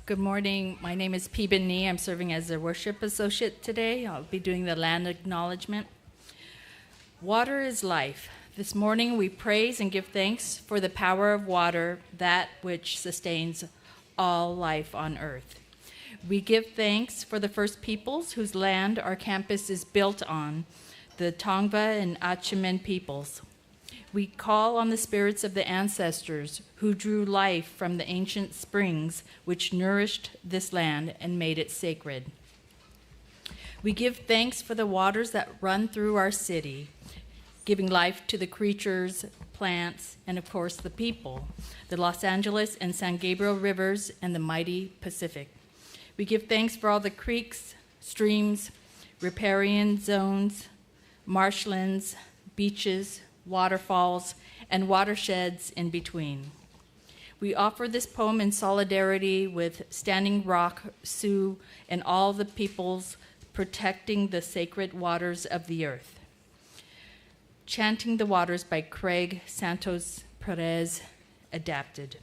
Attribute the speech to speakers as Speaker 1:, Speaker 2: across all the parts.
Speaker 1: Good morning. My name is Peeben Nee. I'm serving as a worship associate today. I'll be doing the land acknowledgement. Water is life. This morning we praise and give thanks for the power of water, that which sustains all life on earth. We give thanks for the first peoples whose land our campus is built on, the Tongva and Achemen peoples. We call on the spirits of the ancestors who drew life from the ancient springs which nourished this land and made it sacred. We give thanks for the waters that run through our city, giving life to the creatures, plants, and of course the people, the Los Angeles and San Gabriel rivers and the mighty Pacific. We give thanks for all the creeks, streams, riparian zones, marshlands, beaches, waterfalls, and watersheds in between. We offer this poem in solidarity with Standing Rock, Sioux, and all the peoples protecting the sacred waters of the earth. Chanting the Waters by Craig Santos Perez, adapted.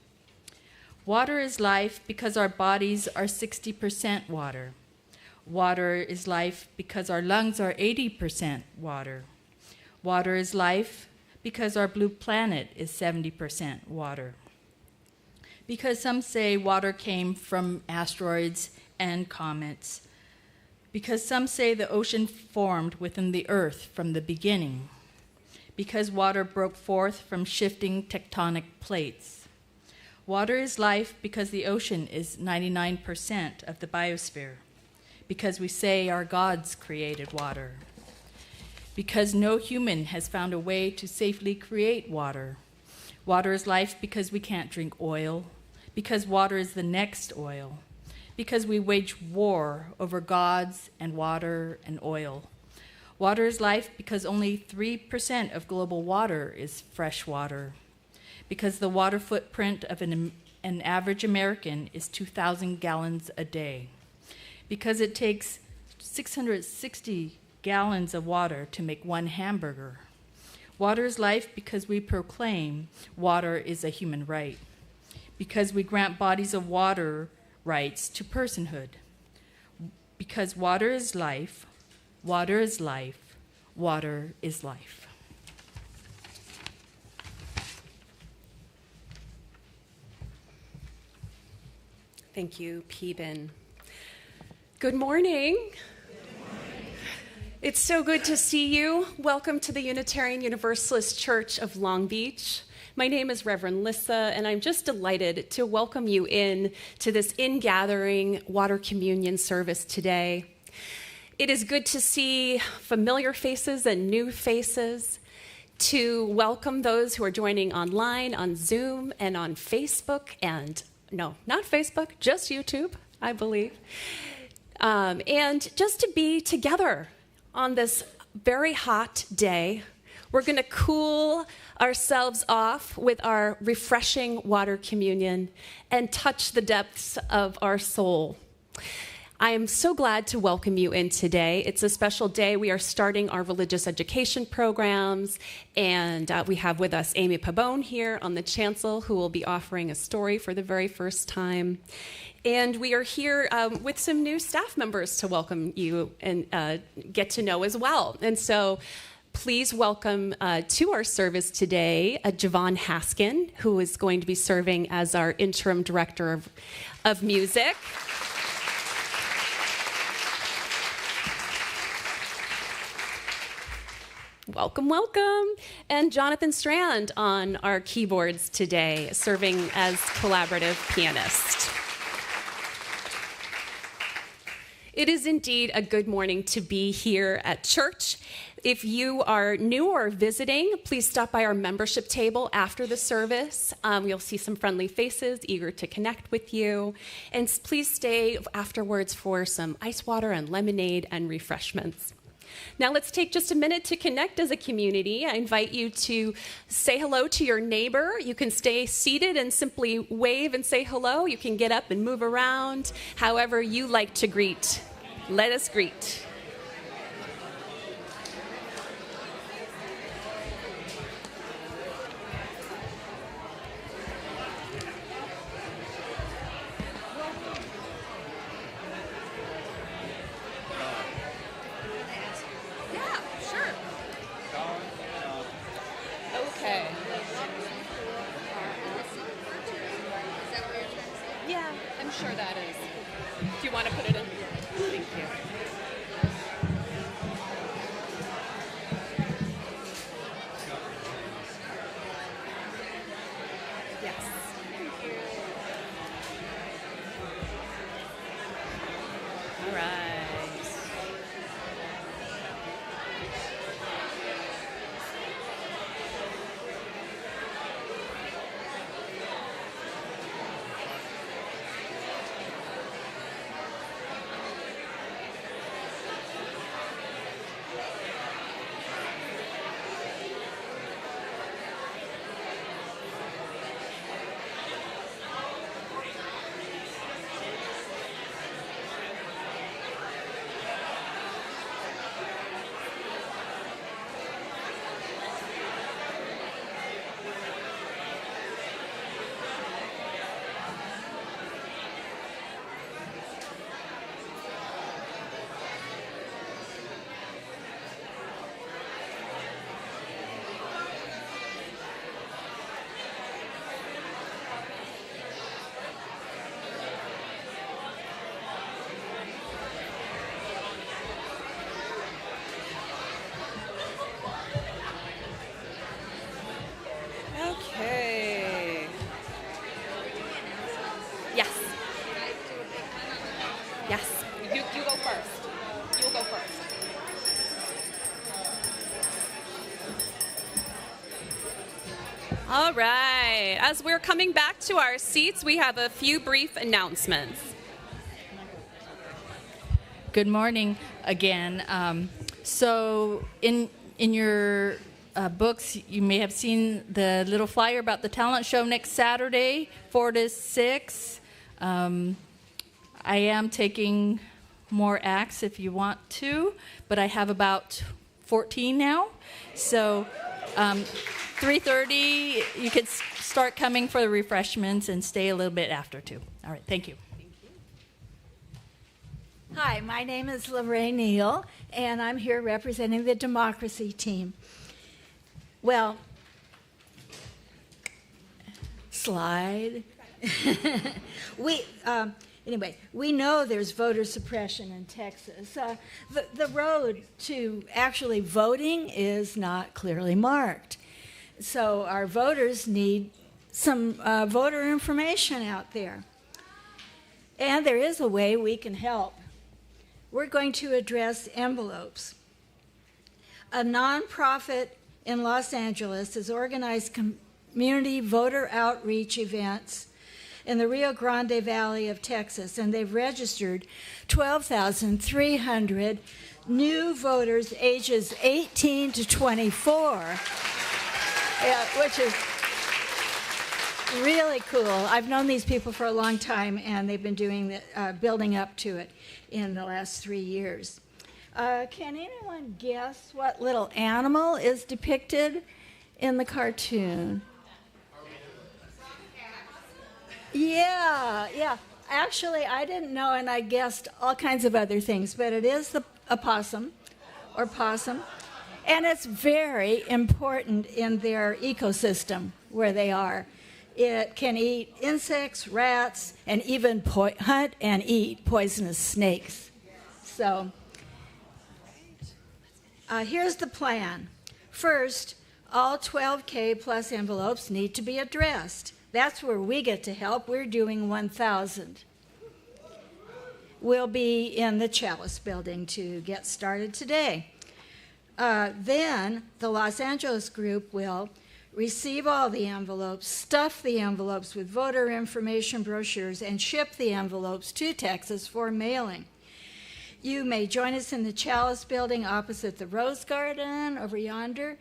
Speaker 1: Water is life because our bodies are 60% water. Water is life because our lungs are 80% water. Water is life because our blue planet is 70% water. Because some say water came from asteroids and comets. Because some say the ocean formed within the earth from the beginning. Because water broke forth from shifting tectonic plates. Water is life because the ocean is 99% of the biosphere. Because we say our gods created water. Because no human has found a way to safely create water. Water is life because we can't drink oil, because water is the next oil, because we wage war over gods and water and oil. Water is life because only 3% of global water is fresh water, because the water footprint of an average American is 2,000 gallons a day, because it takes 660 gallons of water to make one hamburger. Water is life because we proclaim water is a human right, because we grant bodies of water rights to personhood. Because water is life, water is life, water is life.
Speaker 2: Thank you, Peeben. Good morning. It's so good to see you. Welcome to the Unitarian Universalist Church of Long Beach. My name is Reverend Lissa, and I'm just delighted to welcome you in to this in-gathering water communion service today. It is good to see familiar faces and new faces, to welcome those who are joining online on Zoom and on Facebook, and no, not Facebook, just YouTube, I believe. And just to be together on this very hot day. We're going to cool ourselves off with our refreshing water communion and touch the depths of our soul. I am so glad to welcome you in today. It's a special day. We are starting our religious education programs, and we have with us Amy Pabon here on the chancel, who will be offering a story for the very first time. And we are here with some new staff members to welcome you and get to know as well. And so please welcome to our service today Javon Haskin, who is going to be serving as our interim director of music. Welcome, welcome. And Jonathan Strand on our keyboards today, serving as collaborative pianist. It is indeed a good morning to be here at church. If you are new or visiting, please stop by our membership table after the service. You'll see some friendly faces eager to connect with you. And please stay afterwards for some ice water and lemonade and refreshments. Now let's take just a minute to connect as a community. I invite you to say hello to your neighbor. You can stay seated and simply wave and say hello. You can get up and move around, however you like to greet. Let us greet. sure that is. Do you want to put it in? Thank you. Yes. Thank you. All right. Okay. Yes. Yes. You go first. You'll go first. All right. As we're coming back to our seats, we have a few brief announcements.
Speaker 1: Good morning again. So in your books, you may have seen the little flyer about the talent show next Saturday, 4 to 6. I am taking more acts if you want to, but I have about 14 now. So 3:30, you could start coming for the refreshments and stay a little bit after too. All right, thank you.
Speaker 3: Hi, my name is Lorraine Neal, and I'm here representing the Democracy team. Well, slide. Anyway, we know there's voter suppression in Texas. The road to actually voting is not clearly marked. So our voters need some voter information out there. And there is a way we can help. We're going to address envelopes. A nonprofit in Los Angeles has organized community voter outreach events in the Rio Grande Valley of Texas, and they've registered 12,300 new voters ages 18 to 24, which is really cool. I've known these people for a long time, and they've been doing building up to it in the last 3 years. Can anyone guess what little animal is depicted in the cartoon? Yeah. Actually, I didn't know, and I guessed all kinds of other things, but it is a possum, or possum, and it's very important in their ecosystem where they are. It can eat insects, rats, and even hunt and eat poisonous snakes. So here's the plan. First, all 12K plus envelopes need to be addressed. That's where we get to help. We're doing 1,000. We'll be in the Chalice building to get started today. Then the Los Angeles group will receive all the envelopes, stuff the envelopes with voter information brochures, and ship the envelopes to Texas for mailing. You may join us in the Chalice building opposite the Rose Garden over yonder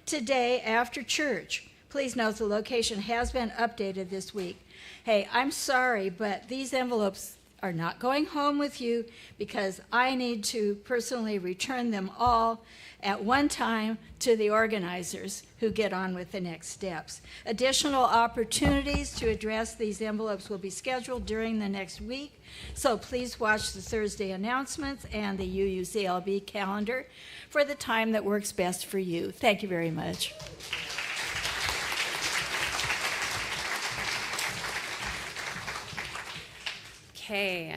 Speaker 3: today after church. Please note the location has been updated this week. Hey, I'm sorry, but these envelopes are not going home with you because I need to personally return them all at one time to the organizers who get on with the next steps. Additional opportunities to address these envelopes will be scheduled during the next week, so please watch the Thursday announcements and the UUCLB calendar for the time that works best for you. Thank you very much.
Speaker 2: Okay.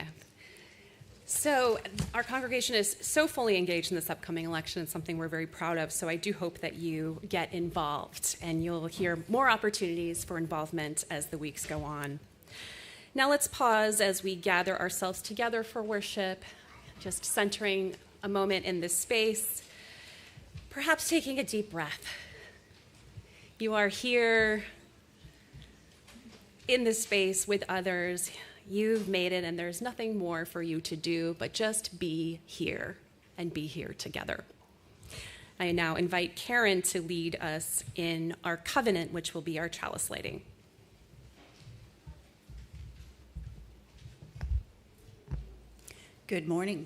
Speaker 2: So our congregation is so fully engaged in this upcoming election. It's something we're very proud of. So I do hope that you get involved and you'll hear more opportunities for involvement as the weeks go on. Now let's pause as we gather ourselves together for worship, just centering a moment in this space, perhaps taking a deep breath. You are here in this space with others. You've made it, and there's nothing more for you to do but just be here and be here together. I now invite Karen to lead us in our covenant, which will be our chalice lighting.
Speaker 4: Good morning.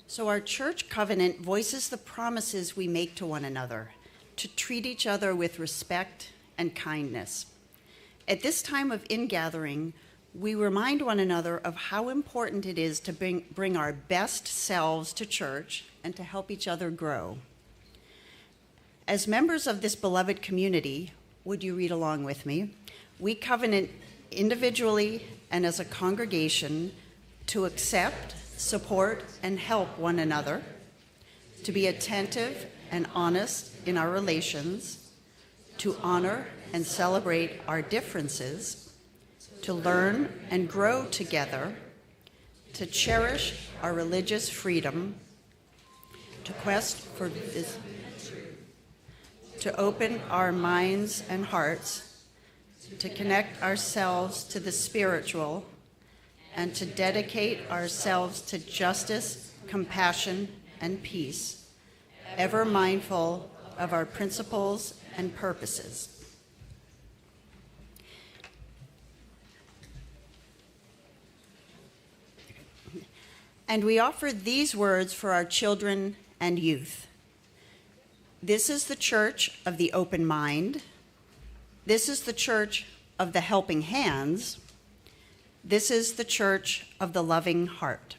Speaker 4: So our church covenant voices the promises we make to one another to treat each other with respect and kindness. At this time of ingathering, we remind one another of how important it is to bring our best selves to church and to help each other grow. As members of this beloved community, would you read along with me? We covenant individually and as a congregation to accept, support, and help one another, to be attentive and honest in our relations, to honor and celebrate our differences, to learn and grow together, to cherish our religious freedom, to quest for this, to open our minds and hearts, to connect ourselves to the spiritual, and to dedicate ourselves to justice, compassion, and peace, ever mindful of our principles and purposes. And we offer these words for our children and youth. This is the church of the open mind. This is the church of the helping hands. This is the church of the loving heart.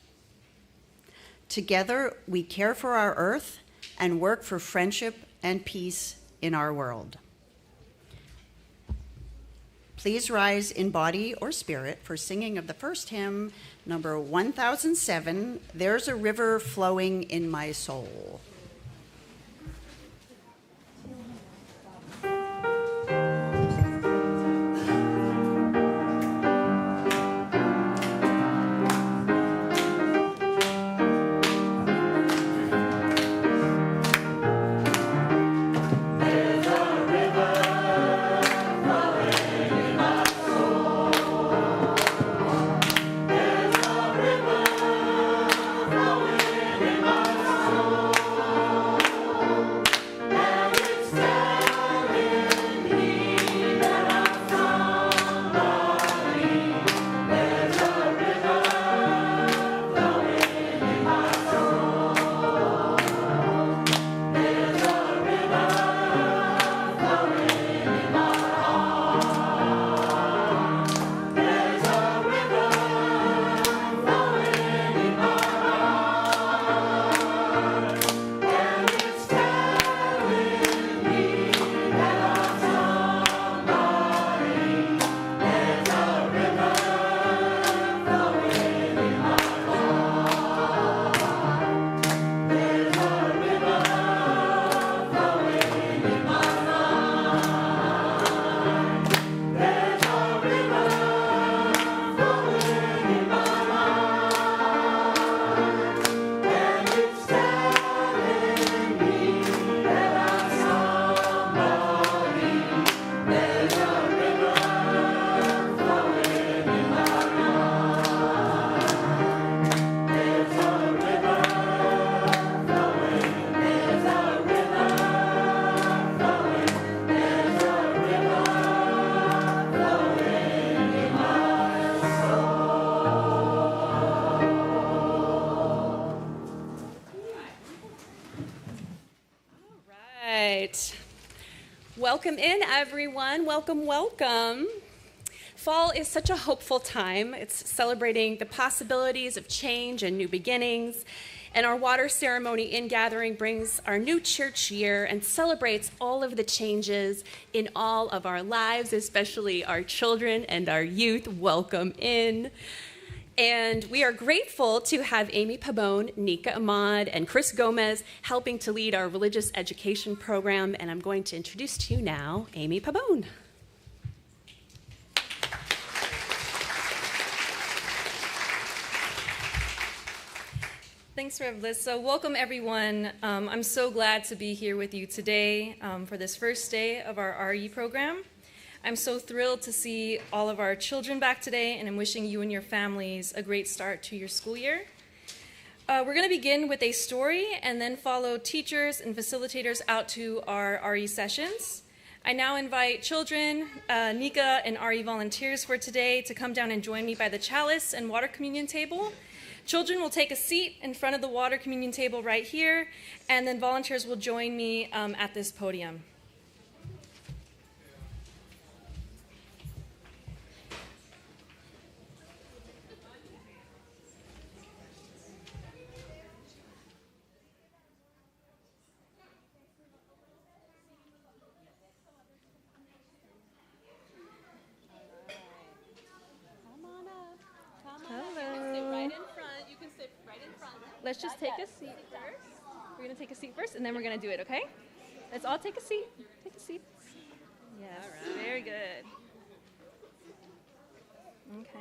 Speaker 4: Together, we care for our earth and work for friendship and peace in our world. Please rise in body or spirit for singing of the first hymn, number 1007, There's a River Flowing in My Soul.
Speaker 2: Welcome in, everyone. Welcome, welcome. Fall is such a hopeful time. It's celebrating the possibilities of change and new beginnings. And our water ceremony in gathering brings our new church year and celebrates all of the changes in all of our lives, especially our children and our youth. Welcome in. And we are grateful to have Amy Pabon, Nika Ahmad, and Chris Gomez helping to lead our religious education program. And I'm going to introduce to you now Amy Pabon.
Speaker 5: Thanks, Rev Liz. So welcome, everyone. I'm so glad to be here with you today for this first day of our RE program. I'm so thrilled to see all of our children back today, and I'm wishing you and your families a great start to your school year. We're going to begin with a story and then follow teachers and facilitators out to our RE sessions. I now invite children, Nika, and RE volunteers for today to come down and join me by the chalice and water communion table. Children will take a seat in front of the water communion table right here, and then volunteers will join me at this podium. Let's just take a seat first. We're going to take a seat first, and then we're going to do it, okay? Let's all take a seat. Take a seat. Yes, all right. Very good. Okay.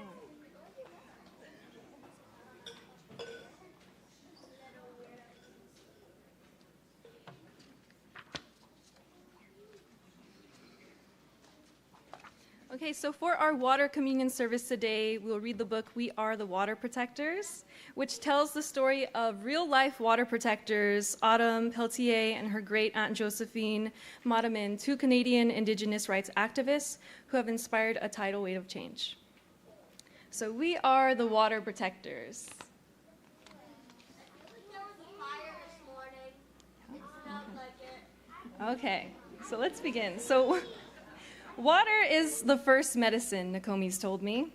Speaker 5: Okay, so for our water communion service today, we'll read the book We Are the Water Protectors, which tells the story of real-life water protectors, Autumn Peltier and her great-aunt Josephine Mottaman, two Canadian Indigenous rights activists who have inspired a tidal wave of change. So we are the water protectors.
Speaker 6: There was a fire this morning. It smelled like it.
Speaker 5: Okay, so let's begin. So water is the first medicine, Nakomi's told me.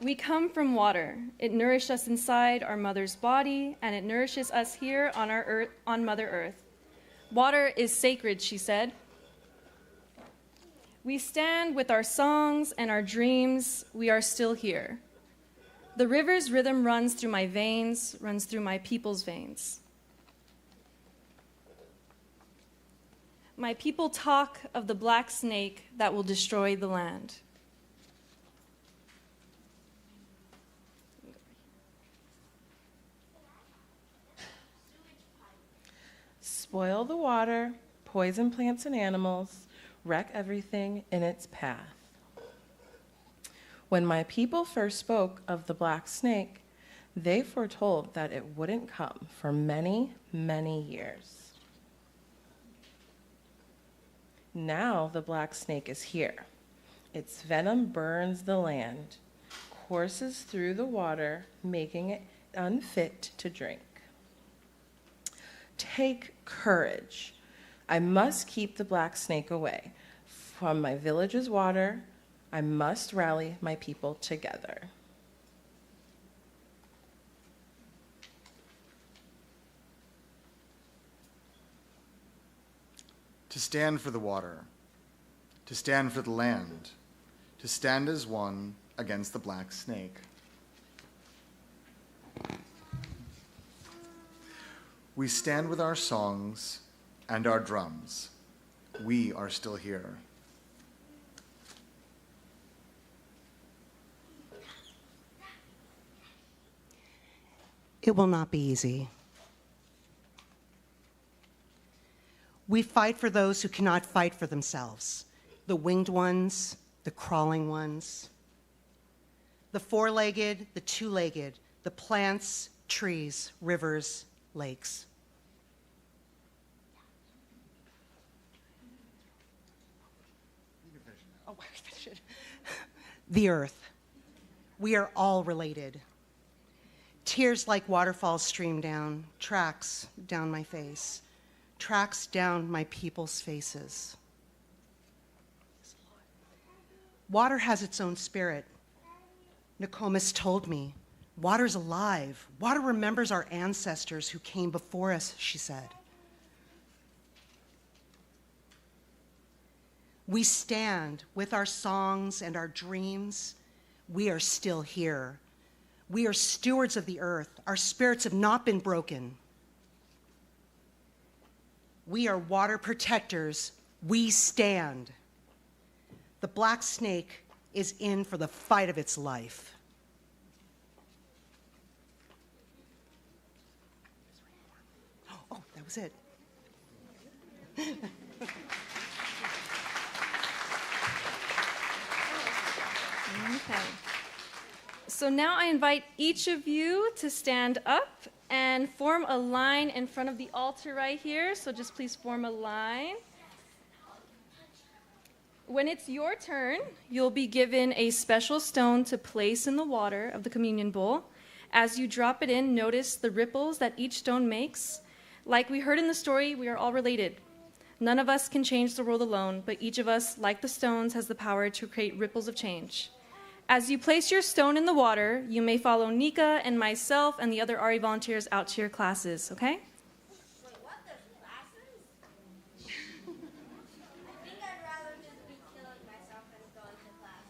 Speaker 5: We come from water. It nourished us inside our mother's body, and it nourishes us here on our earth, on Mother Earth. Water is sacred, she said. We stand with our songs and our dreams. We are still here. The river's rhythm runs through my veins, runs through my people's veins. My people talk of the black snake that will destroy the land.
Speaker 7: Spoil the water, poison plants and animals, wreck everything in its path. When my people first spoke of the black snake, they foretold that it wouldn't come for many, many years. Now the black snake is here. Its venom burns the land, courses through the water, making it unfit to drink. Take courage. I must keep the black snake away. From my village's water, I must rally my people together.
Speaker 8: To stand for the water, to stand for the land, to stand as one against the black snake. We stand with our songs and our drums. We are still here.
Speaker 9: It will not be easy. We fight for those who cannot fight for themselves, the winged ones, the crawling ones, the four-legged, the two-legged, the plants, trees, rivers, lakes. Oh, the earth. We are all related. Tears like waterfalls stream down, tracks down my face, tracks down my people's faces. Water has its own spirit. Nokomis told me, Water's alive. Water remembers our ancestors who came before us, she said. We stand with our songs and our dreams. We are still here. We are stewards of the earth. Our spirits have not been broken. We are water protectors. We stand. The black snake is in for the fight of its life. Oh, that was it.
Speaker 5: Okay. So now I invite each of you to stand up and form a line in front of the altar right here. So just please form a line. When it's your turn, you'll be given a special stone to place in the water of the communion bowl. As you drop it in, notice the ripples that each stone makes. Like we heard in the story, we are all related. None of us can change the world alone, but each of us, like the stones, has the power to create ripples of change. As you place your stone in the water, you may follow Nika and myself and the other RE volunteers out to your classes, okay?
Speaker 6: Wait, what? There's classes? I think I'd rather just be killing myself than going to class.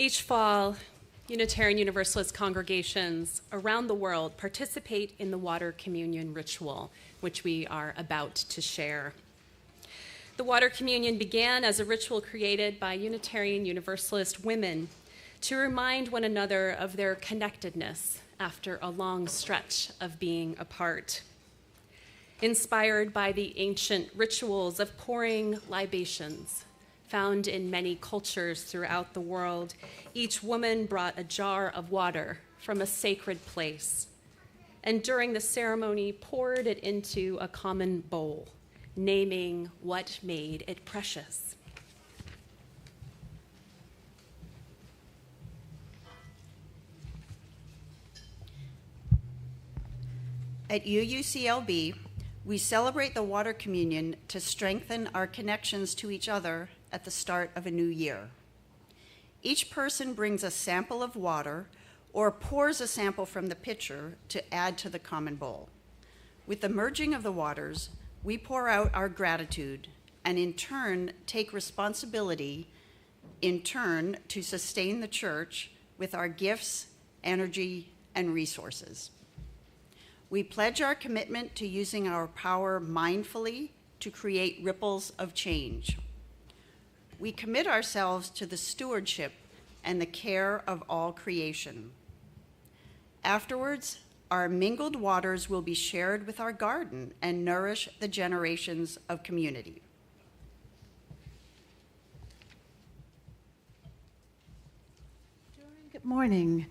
Speaker 2: Each fall, Unitarian Universalist congregations around the world participate in the water communion ritual, which we are about to share. The water communion began as a ritual created by Unitarian Universalist women to remind one another of their connectedness after a long stretch of being apart. Inspired by the ancient rituals of pouring libations found in many cultures throughout the world, each woman brought a jar of water from a sacred place, and during the ceremony poured it into a common bowl, naming what made it precious.
Speaker 4: At UUCLB, we celebrate the water communion to strengthen our connections to each other at the start of a new year. Each person brings a sample of water or pours a sample from the pitcher to add to the common bowl. With the merging of the waters, we pour out our gratitude and in turn take responsibility to sustain the church with our gifts, energy, and resources. We pledge our commitment to using our power mindfully to create ripples of change. We commit ourselves to the stewardship and the care of all creation. Afterwards, our mingled waters will be shared with our garden and nourish the generations of community.
Speaker 10: Good morning.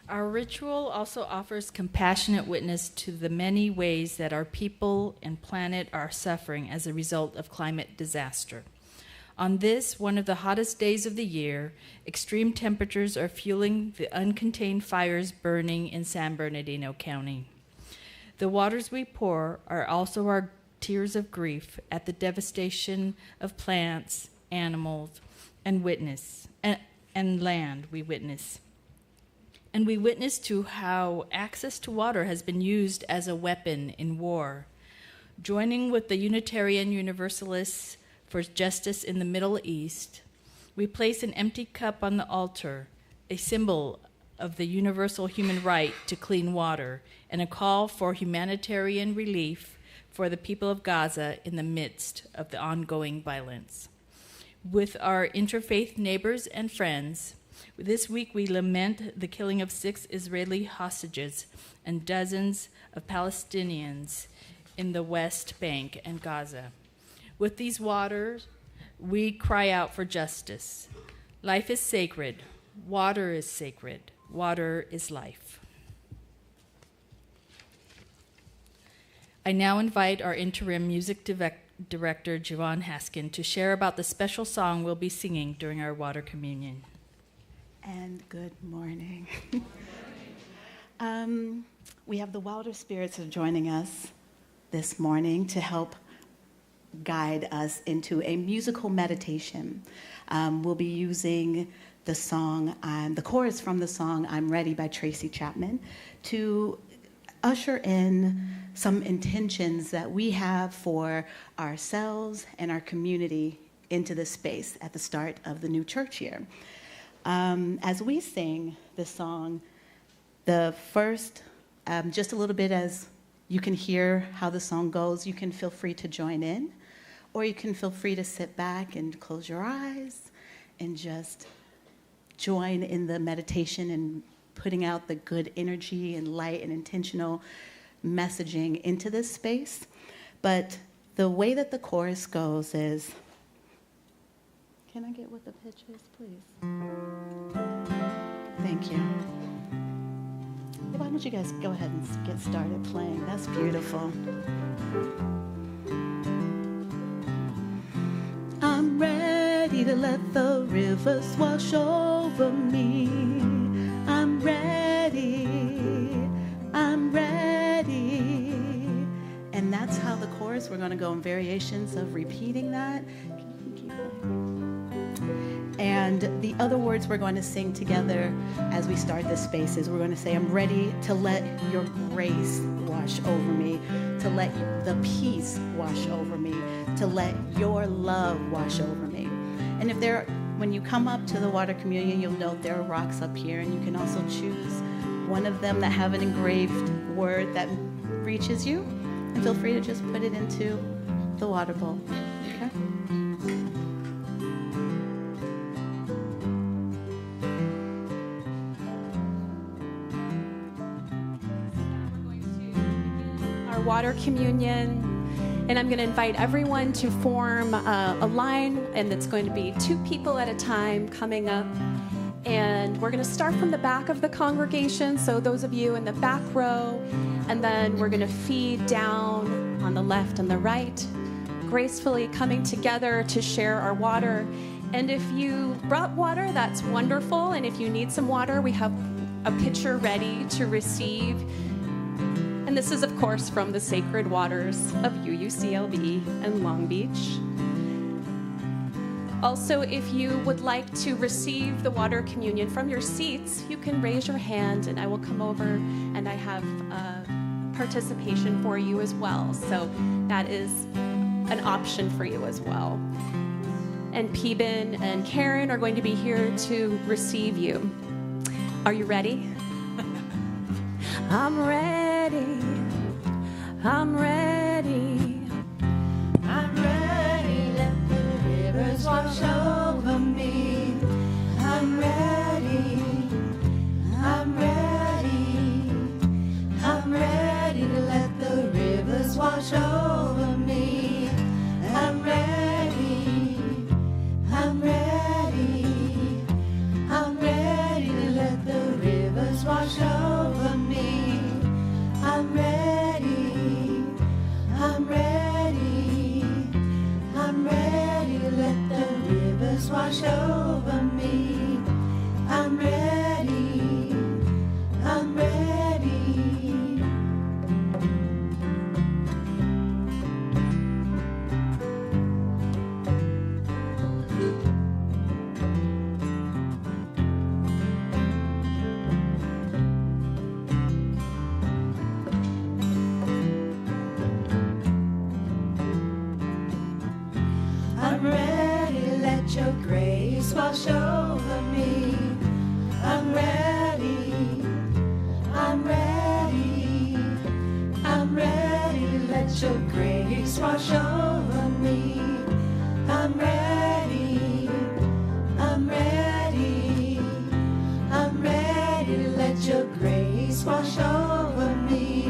Speaker 1: Our ritual also offers compassionate witness to the many ways that our people and planet are suffering as a result of climate disaster. On this, one of the hottest days of the year, extreme temperatures are fueling the uncontained fires burning in San Bernardino County. The waters we pour are also our tears of grief at the devastation of plants, animals, and land we witness. And we witness to how access to water has been used as a weapon in war. Joining with the Unitarian Universalists for Justice in the Middle East, we place an empty cup on the altar, a symbol of the universal human right to clean water, and a call for humanitarian relief for the people of Gaza in the midst of the ongoing violence. With our interfaith neighbors and friends, this week we lament the killing of 6 Israeli hostages and dozens of Palestinians in the West Bank and Gaza. With these waters, we cry out for justice. Life is sacred. Water is sacred. Water is life. I now invite our interim music director, Javon Haskin, to share about the special song we'll be singing during our water communion.
Speaker 10: And good morning. We have the Wilder Spirits joining us this morning to help guide us into a musical meditation. We'll be using the chorus from the song I'm Ready by Tracy Chapman to usher in some intentions that we have for ourselves and our community into this space at the start of the new church year. As we sing this song, the first, just a little bit as you can hear how the song goes, you can feel free to join in, or you can feel free to sit back and close your eyes and just join in the meditation and putting out the good energy and light and intentional messaging into this space. But the way that the chorus goes is, can I get what the pitch is, please? Thank you. Why don't you guys go ahead and get started playing? That's beautiful. I'm ready to let the rivers wash over me. I'm ready. I'm ready. And that's how the chorus, we're going to go in variations of repeating that. And the other words we're going to sing together as we start this space is we're going to say, I'm ready to let your grace wash over me, to let the peace wash over me, to let your love wash over me. And when you come up to the water communion, you'll note there are rocks up here, and you can also choose one of them that have an engraved word that reaches you, and feel free to just put it into the water bowl. Okay?
Speaker 2: Our water communion, and I'm going to invite everyone to form a line, and it's going to be 2 people at a time coming up. And we're going to start from the back of the congregation, so those of you in the back row, and then we're going to feed down on the left and the right, gracefully coming together to share our water. And if you brought water, that's wonderful. And if you need some water, we have a pitcher ready to receive. And this is, of course, from the sacred waters of UUCLB and Long Beach. Also, if you would like to receive the water communion from your seats, you can raise your hand and I will come over and I have participation for you as well. So that is an option for you as well. And Peeben and Karen are going to be here to receive you. Are you ready? I'm ready. I'm ready.
Speaker 11: I'm ready. Let the rivers wash over me. I'm ready. I'm ready. I'm ready to let the rivers wash over me. I'm ready. I'm ready. I'm ready to let the rivers wash over me. I'm ready. I'm ready. I'm ready to let the rivers wash over me. I'm ready. I'm ready. I'm ready to let your grace wash over me. I'm ready. I'm ready. I'm ready to let your grace wash over me. I'm ready. I'm ready. I'm ready to let your grace wash over me.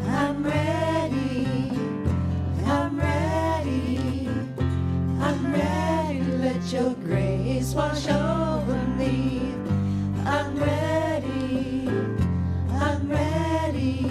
Speaker 11: I'm ready. I'm ready. I'm ready to let your grace wash over me. I'm ready. I'm ready.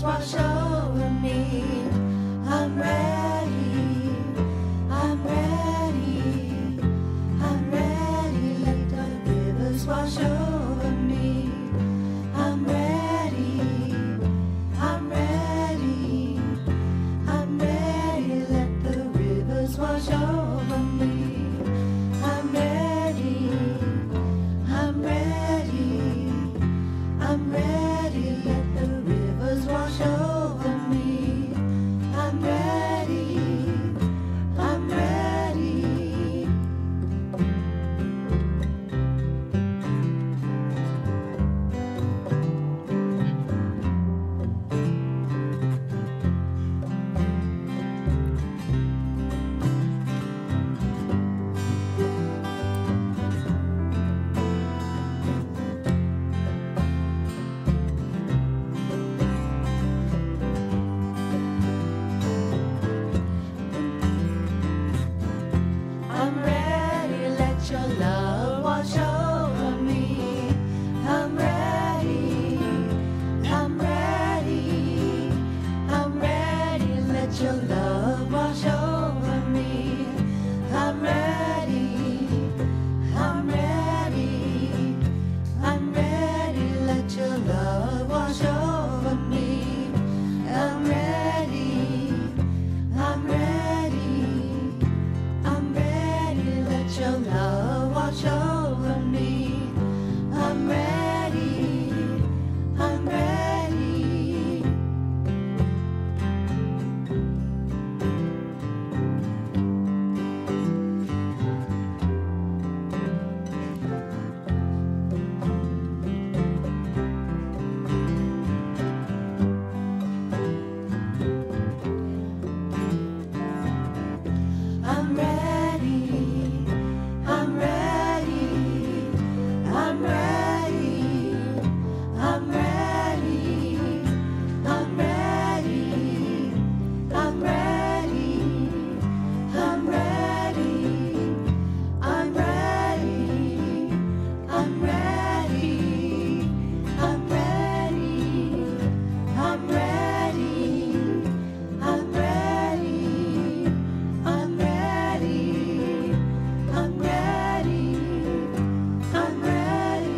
Speaker 11: wash over me. I'm ready, I'm ready, I'm ready. Let the rivers wash over me. I'm ready, I'm ready, I'm ready. Let the rivers wash over me. I'm ready, I'm ready, I'm ready. Let the rivers wash over me. I'm ready, I'm ready. I'm ready, let your love wash over me. I'm ready, I'm ready, I'm ready, let your love wash over me. I'm ready, I'm ready, I'm ready, let your love wash over me. I'm ready, I'm ready, I'm ready, let your love wash over me. I'm ready, I'm ready. I'm ready, I'm ready, I'm ready, I'm ready, I'm ready, I'm ready, I'm ready, I'm ready, I'm ready, I'm ready, I'm ready, I'm ready, I'm ready, I'm ready, I'm ready,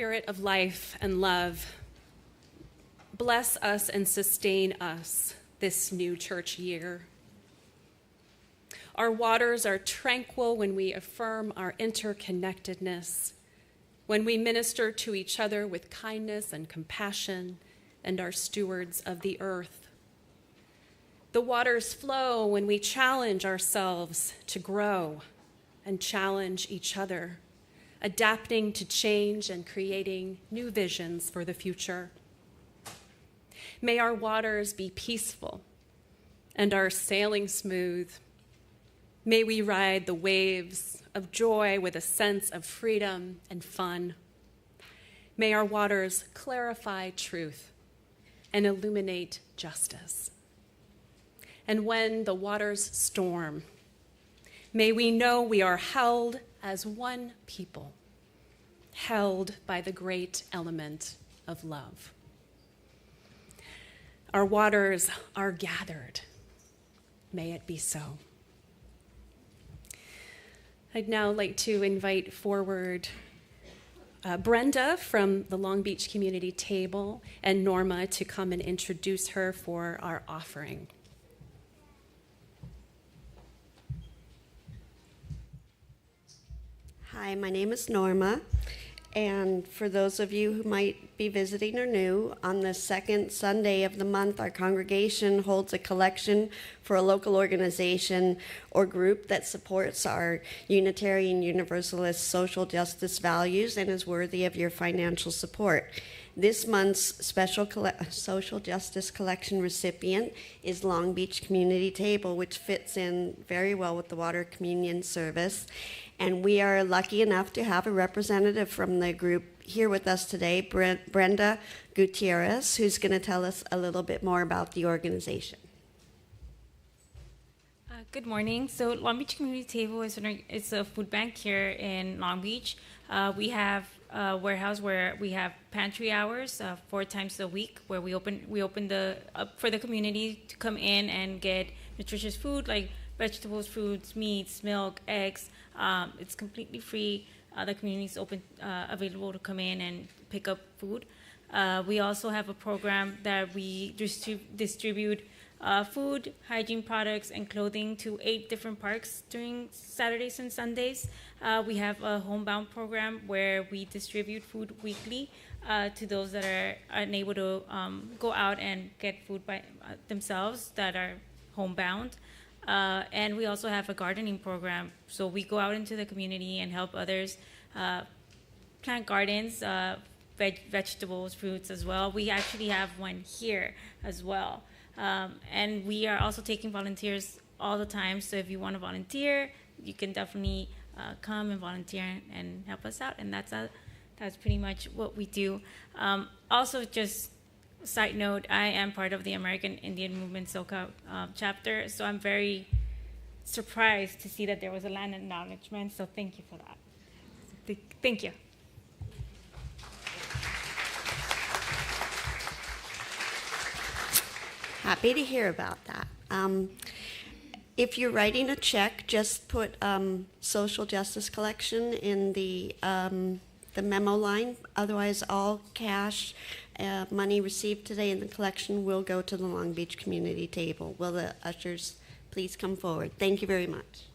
Speaker 2: Spirit of life and love, bless us and sustain us this new church year. Our waters are tranquil when we affirm our interconnectedness, when we minister to each other with kindness and compassion, and are stewards of the earth. The waters flow when we challenge ourselves to grow and challenge each other, adapting to change and creating new visions for the future. May our waters be peaceful and our sailing smooth. May we ride the waves of joy with a sense of freedom and fun. May our waters clarify truth and illuminate justice. And when the waters storm, may we know we are held as one people, held by the great element of love. Our waters are gathered. May it be so. I'd now like to invite forward Brenda from the Long Beach Community Table and Norma to come and introduce her for our offering.
Speaker 12: Hi, my name is Norma, and for those of you who might be visiting or new, on the second Sunday of the month, our congregation holds a collection for a local organization or group that supports our Unitarian Universalist social justice values and is worthy of your financial support. This month's special social justice collection recipient is Long Beach Community Table, which fits in very well with the water communion service. And we are lucky enough to have a representative from the group here with us today, Brenda Gutierrez, who's going to tell us a little bit more about the organization.
Speaker 13: Good morning. So Long Beach Community Table is a food bank here in Long Beach. We have a warehouse where we have pantry hours 4 times a week, where we open up for the community to come in and get nutritious food like vegetables, fruits, meats, milk, eggs. It's completely free. The community is available to come in and pick up food. We also have a program that we distribute food, hygiene products, and clothing to 8 different parks during Saturdays and Sundays. We have a homebound program where we distribute food weekly to those that are unable to go out and get food by themselves that are homebound. And we also have a gardening program. So we go out into the community and help others plant gardens, vegetables, fruits as well. We actually have one here as well. And we are also taking volunteers all the time. So if you want to volunteer, you can definitely come and volunteer and help us out. And that's pretty much what we do. Also, just side note, I am part of the American Indian Movement SoCal chapter, so I'm very surprised to see that there was a land acknowledgement, so thank you for that. Thank you.
Speaker 12: Happy to hear about that. If you're writing a check, just put social justice collection in the memo line. Otherwise, all cash money received today in the collection will go to the Long Beach Community Table. Will the ushers please come forward? Thank you very much.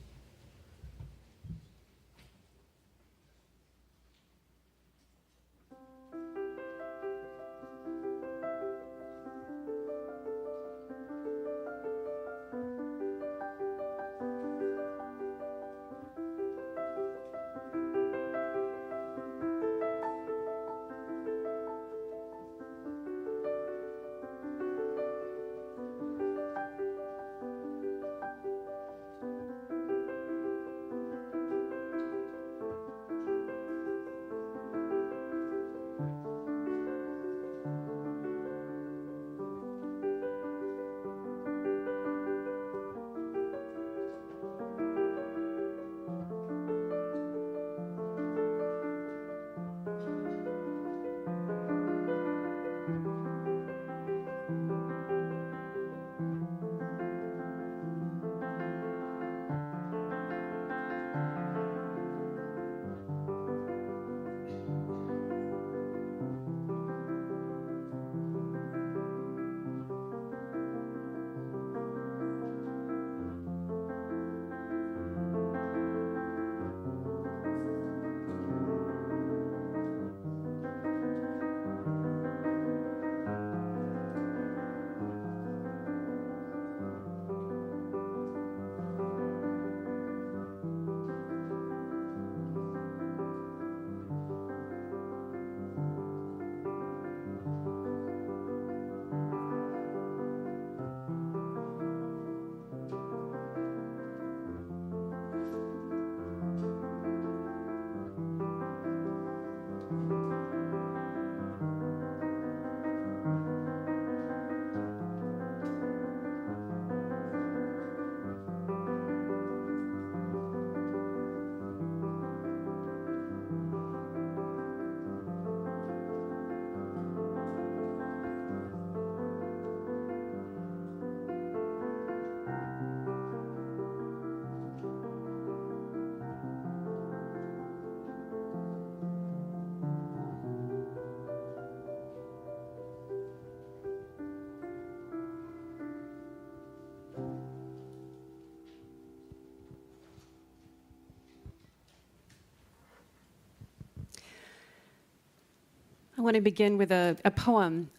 Speaker 2: I want to begin with a poem.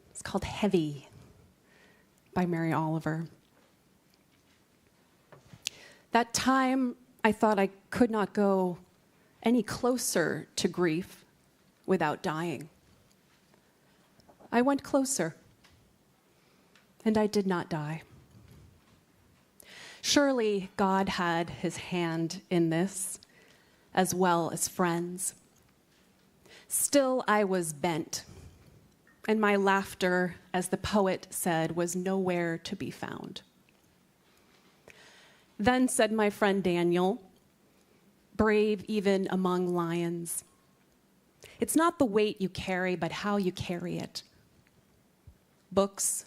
Speaker 2: It's called Heavy by Mary Oliver. That time I thought I could not go any closer to grief without dying. I went closer, and I did not die. Surely God had his hand in this, as well as friends. Still I was bent, and my laughter, as the poet said, was nowhere to be found. Then said my friend Daniel, brave even among lions, it's not the weight you carry, but how you carry it. Books,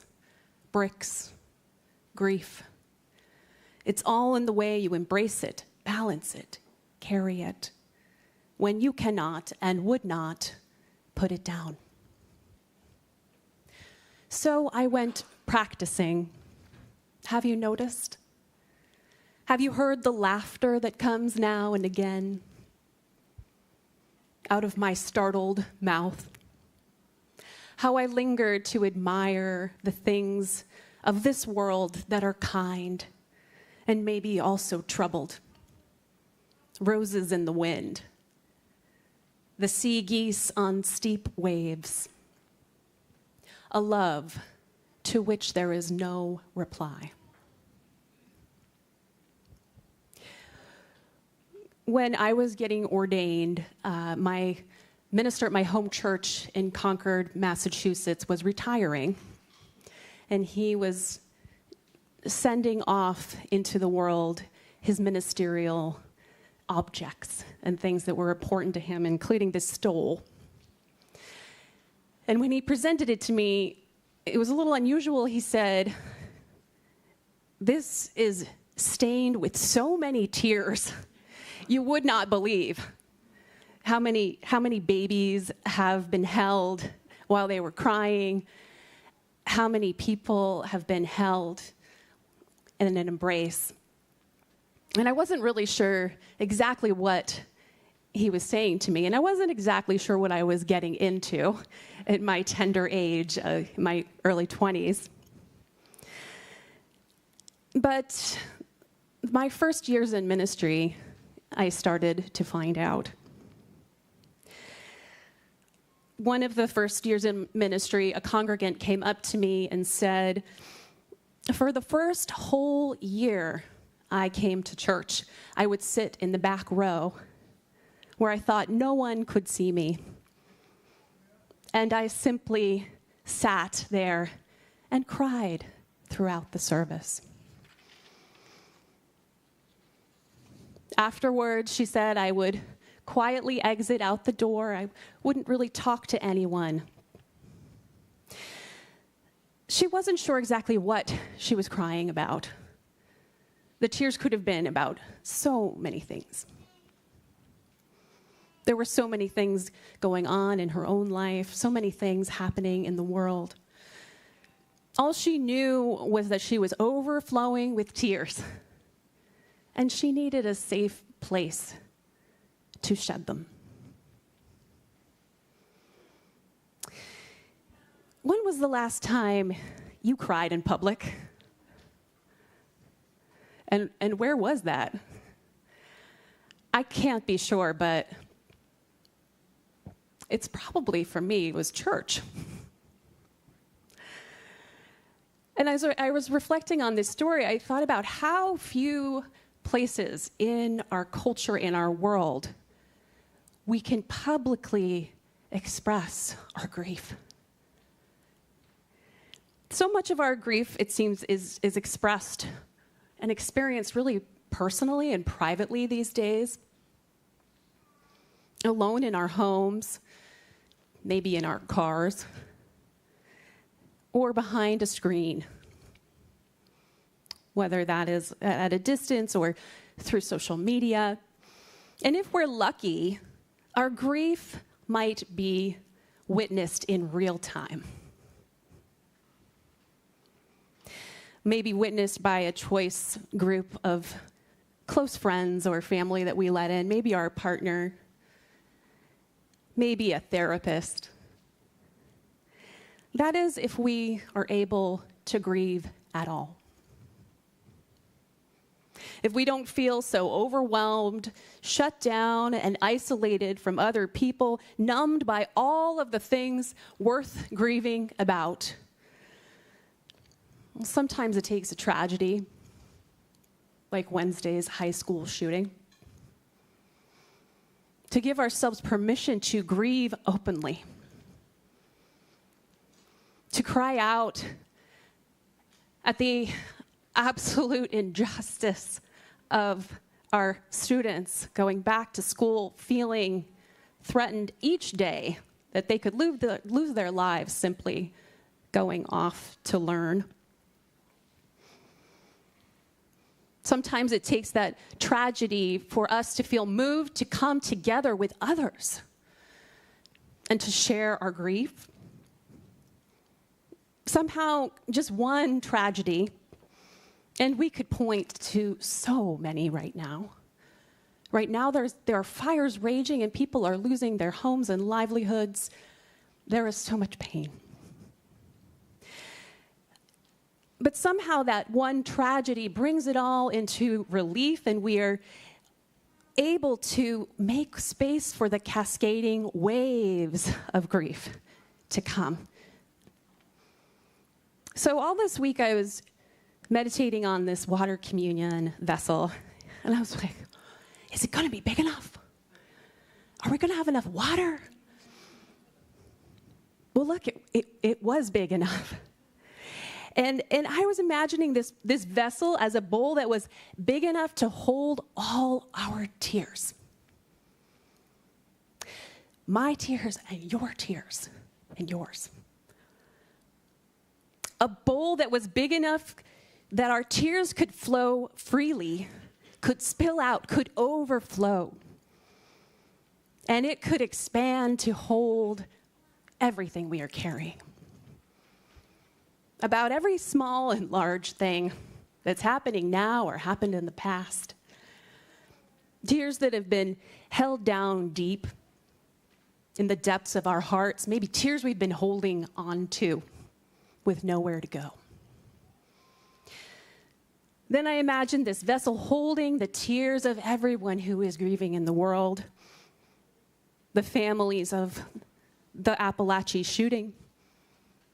Speaker 2: bricks, grief. It's all in the way you embrace it, balance it, carry it, when you cannot and would not put it down. So I went practicing. Have you noticed? Have you heard the laughter that comes now and again out of my startled mouth? How I lingered to admire the things of this world that are kind and maybe also troubled. Roses in the wind, the sea geese on steep waves, a love to which there is no reply. When I was getting ordained, my minister at my home church in Concord, Massachusetts, was retiring, and he was sending off into the world his ministerial objects and things that were important to him, including this stole. And when he presented it to me, it was a little unusual. He said, "This is stained with so many tears. You would not believe how many babies have been held while they were crying, how many people have been held in an embrace." And I wasn't really sure exactly what he was saying to me, and I wasn't exactly sure what I was getting into at my tender age, my early 20s. But my first years in ministry, I started to find out. One of the first years in ministry, a congregant came up to me and said, "For the first whole year I came to church, I would sit in the back row where I thought no one could see me. And I simply sat there and cried throughout the service." Afterwards, she said, I would quietly exit out the door. I wouldn't really talk to anyone. She wasn't sure exactly what she was crying about. The tears could have been about so many things. There were so many things going on in her own life, so many things happening in the world. All she knew was that she was overflowing with tears, and she needed a safe place to shed them. When was the last time you cried in public? And where was that? I can't be sure, but it's probably, for me, it was church. And as I was reflecting on this story, I thought about how few places in our culture, in our world, we can publicly express our grief. So much of our grief, it seems, is expressed and experienced really personally and privately these days. Alone in our homes, maybe in our cars, or behind a screen, whether that is at a distance or through social media. And if we're lucky, our grief might be witnessed in real time. Maybe witnessed by a choice group of close friends or family that we let in, maybe our partner, maybe a therapist, That is, if we are able to grieve at all. If we don't feel so overwhelmed, shut down, and isolated from other people, numbed by all of the things worth grieving about. Well, sometimes it takes a tragedy, like Wednesday's high school shooting, to give ourselves permission to grieve openly, to cry out at the absolute injustice of our students going back to school feeling threatened each day that they could lose their lives simply going off to learn. Sometimes it takes that tragedy for us to feel moved to come together with others and to share our grief. Somehow, just one tragedy, and we could point to so many right now. Right now, there are fires raging and people are losing their homes and livelihoods. There is so much pain. But somehow that one tragedy brings it all into relief, and we are able to make space for the cascading waves of grief to come. So all this week I was meditating on this water communion vessel, and I was like, is it going to be big enough? Are we going to have enough water? Well, look, it was big enough. And I was imagining this vessel as a bowl that was big enough to hold all our tears. My tears and yours. A bowl that was big enough that our tears could flow freely, could spill out, could overflow. And it could expand to hold everything we are carrying. About every small and large thing that's happening now or happened in the past. Tears that have been held down deep in the depths of our hearts, maybe tears we've been holding on to with nowhere to go. Then I imagined this vessel holding the tears of everyone who is grieving in the world, the families of the Appalachia shooting,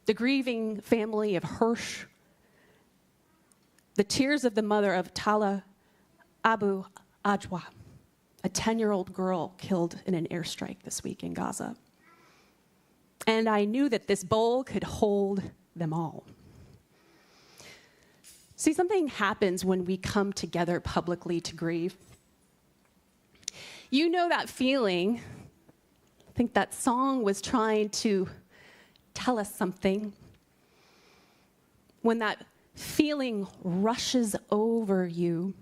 Speaker 2: the grieving family of Hirsch, the tears of the mother of Tala Abu Ajwa, a 10-year-old girl killed in an airstrike this week in Gaza. And I knew that this bowl could hold them all. See, something happens when we come together publicly to grieve. You know that feeling. I think that song was trying to tell us something. When that feeling rushes over you,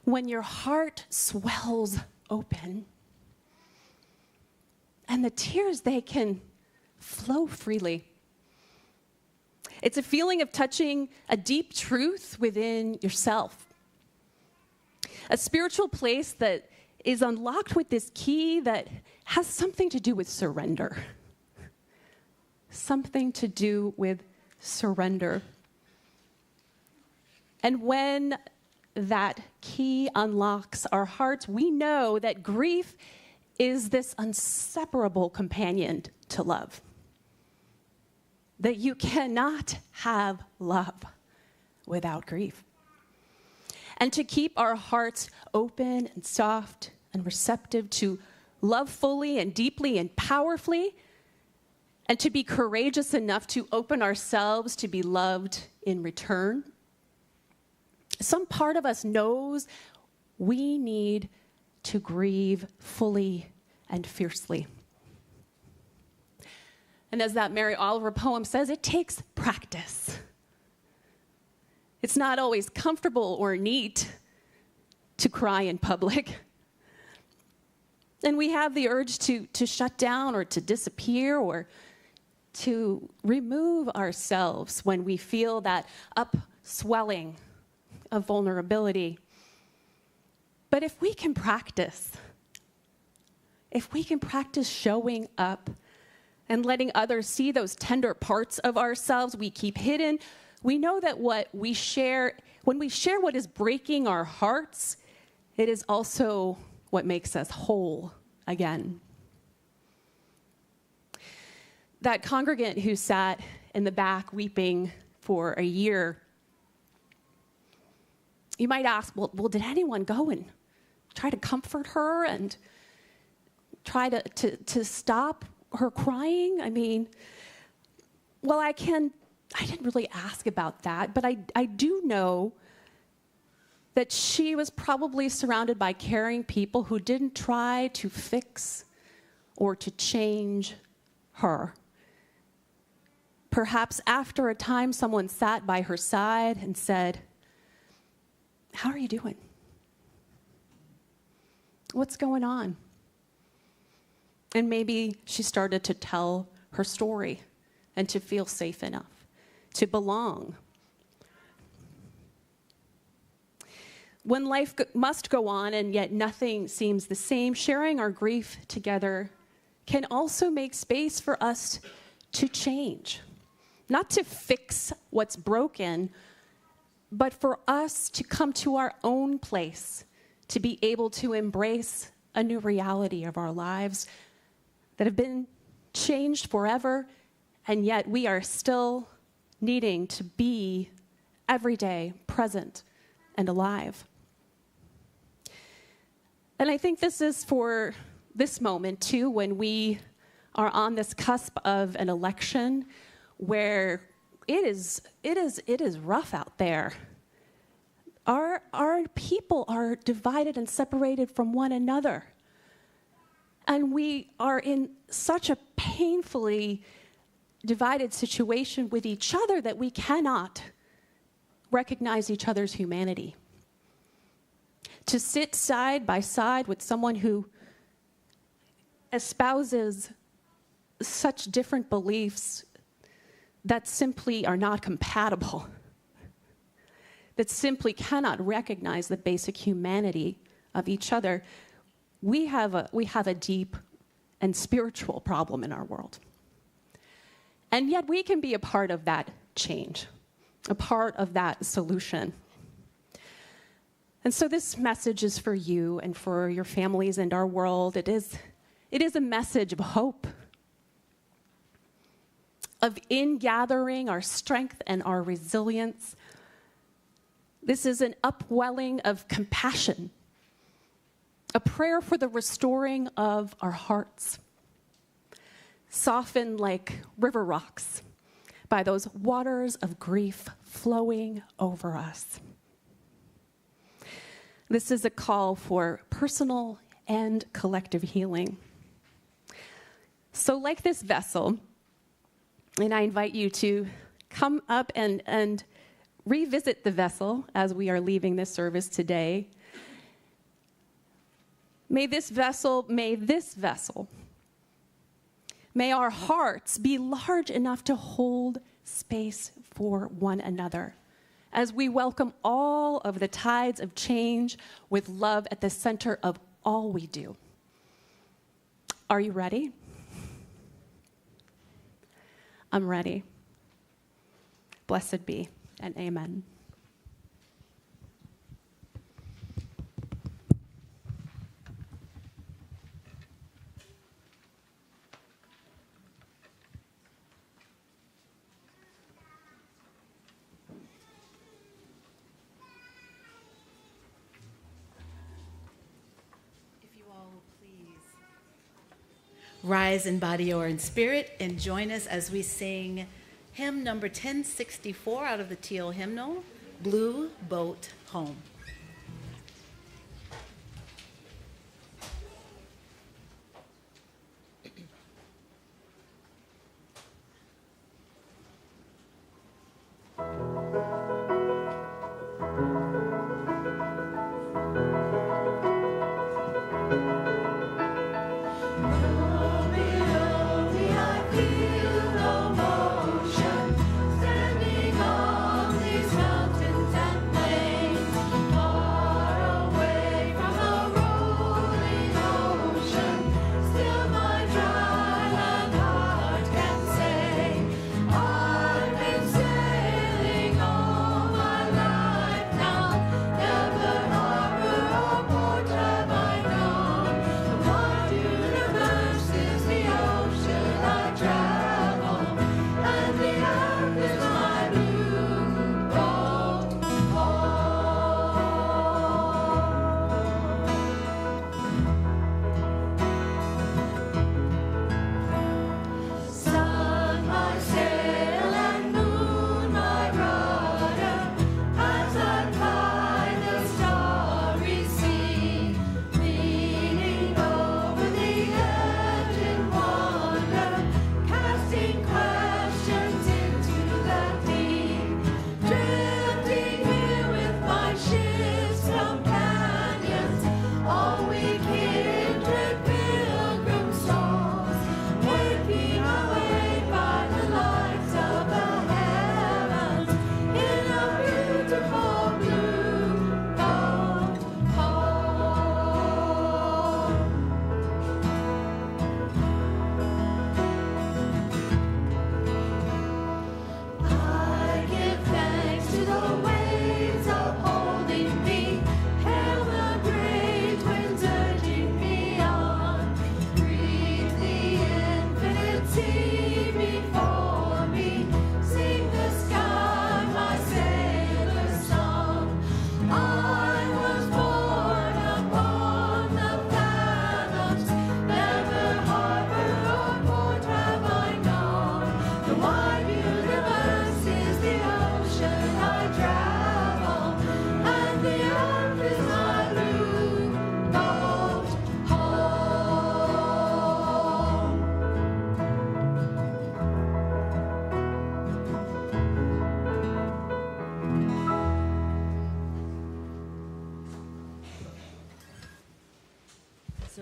Speaker 2: when your heart swells open, and the tears, they can flow freely. It's a feeling of touching a deep truth within yourself, a spiritual place that is unlocked with this key that has something to do with surrender. Something to do with surrender. And when that key unlocks our hearts, we know that grief is this inseparable companion to love. That you cannot have love without grief. And to keep our hearts open and soft and receptive to love fully and deeply and powerfully, and to be courageous enough to open ourselves to be loved in return. Some part of us knows we need to grieve fully and fiercely. And as that Mary Oliver poem says, it takes practice. It's not always comfortable or neat to cry in public. And we have the urge to shut down or to disappear or to remove ourselves when we feel that upswelling of vulnerability. But if we can practice showing up and letting others see those tender parts of ourselves we keep hidden, we know that when we share what is breaking our hearts, it is also what makes us whole again. That congregant who sat in the back weeping for a year, you might ask, well, did anyone go and try to comfort her and try to stop her crying? I mean, well, I didn't really ask about that, but I do know that she was probably surrounded by caring people who didn't try to fix or to change her. Perhaps after a time, someone sat by her side and said, "How are you doing? What's going on?" And maybe she started to tell her story and to feel safe enough, to belong. When life must go on and yet nothing seems the same, sharing our grief together can also make space for us to change. Not to fix what's broken, but for us to come to our own place, to be able to embrace a new reality of our lives that have been changed forever, and yet we are still needing to be every day present and alive. And I think this is for this moment too, when we are on this cusp of an election where it is rough out there. Our people are divided and separated from one another. And we are in such a painfully divided situation with each other that we cannot recognize each other's humanity. To sit side by side with someone who espouses such different beliefs that simply are not compatible, that simply cannot recognize the basic humanity of each other, we have a deep and spiritual problem in our world. And yet we can be a part of that change, a part of that solution. And so this message is for you and for your families and our world. It is a message of hope, of ingathering our strength and our resilience. This is an upwelling of compassion, a prayer for the restoring of our hearts, softened like river rocks by those waters of grief flowing over us. This is a call for personal and collective healing. So like this vessel, and I invite you to come up and revisit the vessel as we are leaving this service today. May this vessel, may our hearts be large enough to hold space for one another as we welcome all of the tides of change with love at the center of all we do. Are you ready? I'm ready. Blessed be, and amen.
Speaker 14: Rise in body or in spirit and join us as we sing hymn number 1064 out of the Teal hymnal, Blue Boat Home.
Speaker 11: Standing on these mountains and plains,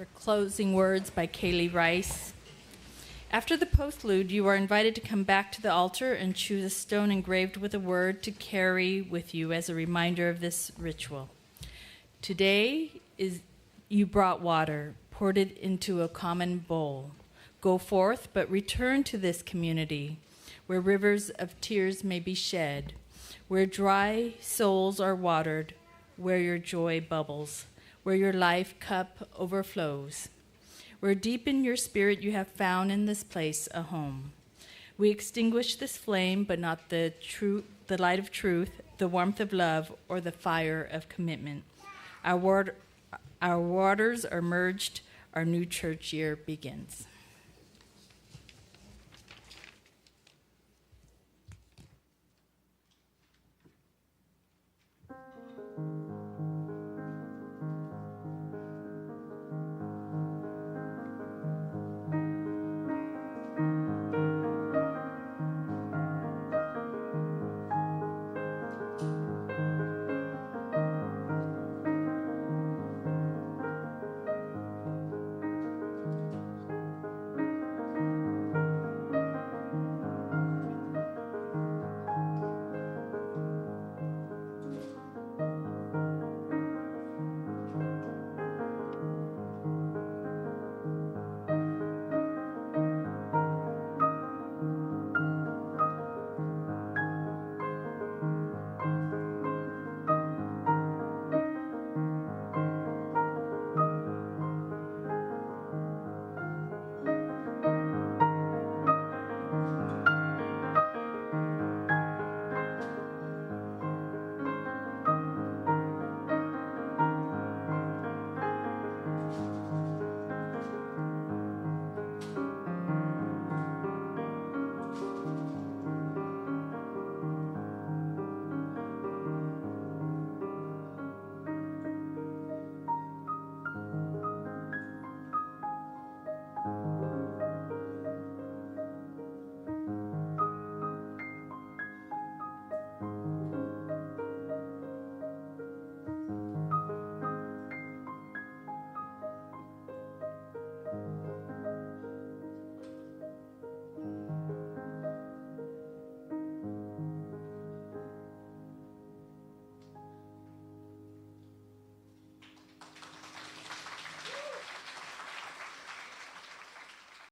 Speaker 1: For closing words by Kaylee Rice. After the postlude, you are invited to come back to the altar and choose a stone engraved with a word to carry with you as a reminder of this ritual. Today is you brought water, poured it into a common bowl. Go forth, but return to this community, where rivers of tears may be shed, where dry souls are watered, where your joy bubbles, where your life cup overflows, where deep in your spirit you have found in this place a home. We extinguish this flame, but not the light of truth, the warmth of love, or the fire of commitment. Our waters are merged, our new church year begins.